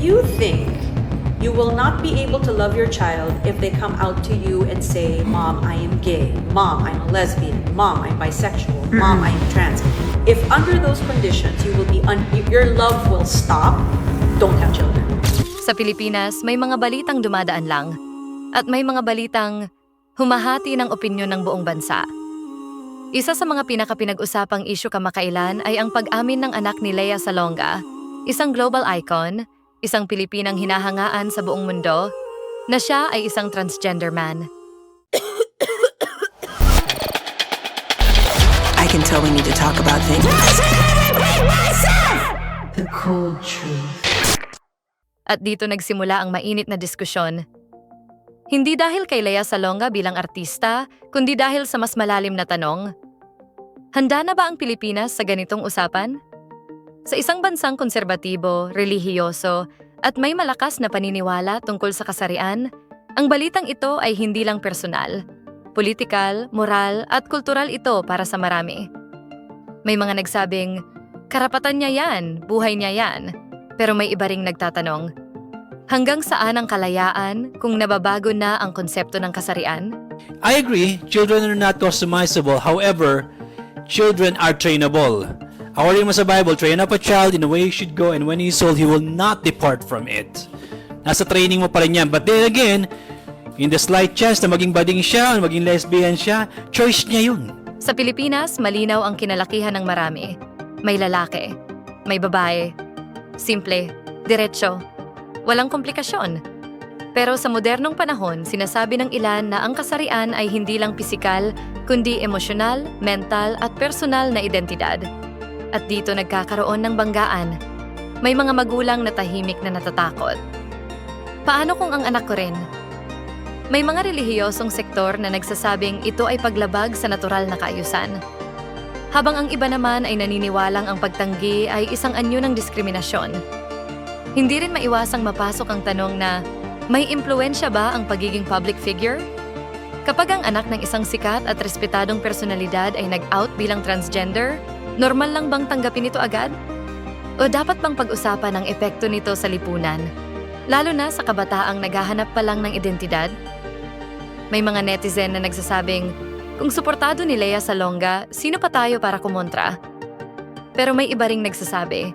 you think you will not be able to love your child if they come out to you and say, Mom, I am gay. Mom, I'm a lesbian. Mom, I'm bisexual. Mom, I am trans. If under those conditions you will be your love will stop, don't have children. Sa Pilipinas, may mga balitang dumadaan lang at may mga balitang humahati ng opinyon ng buong bansa. Isa sa mga pinakapinag-usapang isyu kamakailan ay ang pag-amin ng anak ni Lea Salonga, isang global icon, isang Pilipinang hinahangaan sa buong mundo, na siya ay isang transgender man. I can tell we need to talk about things. The cold truth. At dito nagsimula ang mainit na diskusyon. Hindi dahil kay Lea Salonga bilang artista, kundi dahil sa mas malalim na tanong. Handa na ba ang Pilipinas sa ganitong usapan? Sa isang bansang konserbatibo, relihiyoso, at may malakas na paniniwala tungkol sa kasarian, ang balitang ito ay hindi lang personal. Politikal, moral, at kultural ito para sa marami. May mga nagsabing, karapatan niya yan, buhay niya yan. Pero may iba ring nagtatanong, hanggang saan ang kalayaan kung nababago na ang konsepto ng kasarian? I agree, children are not customizable. However, children are trainable. According mo sa Bible, train up a child in the way he should go, and when he is old, he will not depart from it. Nasa training mo pa rin yan. But then again, in the slight chance na maging bading siya, o maging lesbian siya, choice niya yun. Sa Pilipinas, malinaw ang kinalakihan ng marami. May lalaki, may babae. Simple, diretso, walang komplikasyon. Pero sa modernong panahon, sinasabi ng ilan na ang kasarian ay hindi lang pisikal, kundi emosyonal, mental at personal na identidad. At dito nagkakaroon ng banggaan. May mga magulang na tahimik na natatakot. Paano kung ang anak ko rin? May mga relihiyosong sektor na nagsasabing ito ay paglabag sa natural na kaayusan. Habang ang iba naman ay naniniwalang ang pagtanggi ay isang anyo ng diskriminasyon. Hindi rin maiwasang mapasok ang tanong na, may impluwensya ba ang pagiging public figure? Kapag ang anak ng isang sikat at respetadong personalidad ay nag-out bilang transgender, normal lang bang tanggapin ito agad? O dapat bang pag-usapan ang epekto nito sa lipunan? Lalo na sa kabataang naghahanap pa lang ng identidad? May mga netizen na nagsasabing, kung suportado ni Lea Salonga, sino pa tayo para kumontra? Pero may iba ring nagsasabi,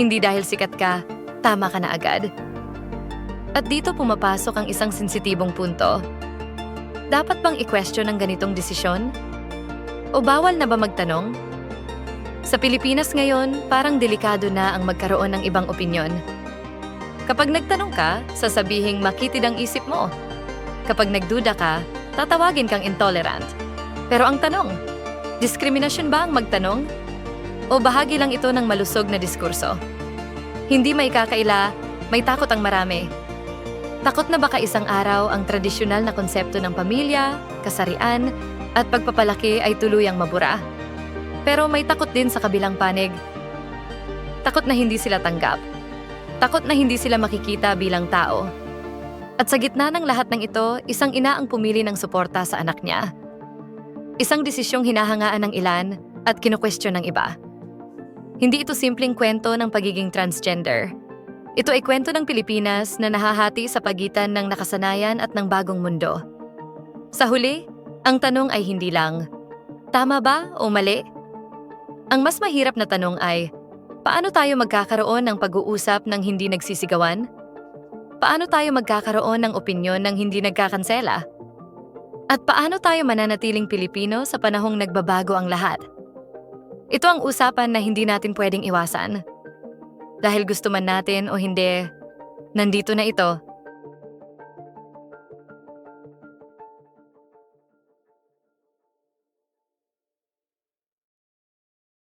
hindi dahil sikat ka, tama ka na agad. At dito pumapasok ang isang sensitibong punto. Dapat bang i-question ang ganitong desisyon? O bawal na ba magtanong? Sa Pilipinas ngayon, parang delikado na ang magkaroon ng ibang opinyon. Kapag nagtanong ka, sasabihing makitid ang isip mo. Kapag nagduda ka, tatawagin kang intolerant. Pero ang tanong, diskriminasyon ba ang magtanong? O bahagi lang ito ng malusog na diskurso? Hindi may kakaila, may takot ang marami. Takot na baka isang araw ang tradisyonal na konsepto ng pamilya, kasarian, at pagpapalaki ay tuluyang mabura. Pero may takot din sa kabilang panig. Takot na hindi sila tanggap. Takot na hindi sila makikita bilang tao. At sa gitna ng lahat ng ito, isang ina ang pumili ng suporta sa anak niya. Isang desisyong hinahangaan ng ilan at kinukwestiyon ng iba. Hindi ito simpleng kwento ng pagiging transgender. Ito ay kwento ng Pilipinas na nahahati sa pagitan ng nakasanayan at ng bagong mundo. Sa huli, ang tanong ay hindi lang, tama ba o mali? Ang mas mahirap na tanong ay, paano tayo magkakaroon ng pag-uusap ng hindi nagsisigawan? Paano tayo magkakaroon ng opinyon ng hindi nagkakansela? At paano tayo mananatiling Pilipino sa panahong nagbabago ang lahat? Ito ang usapan na hindi natin pwedeng iwasan. Dahil gusto man natin o hindi, nandito na ito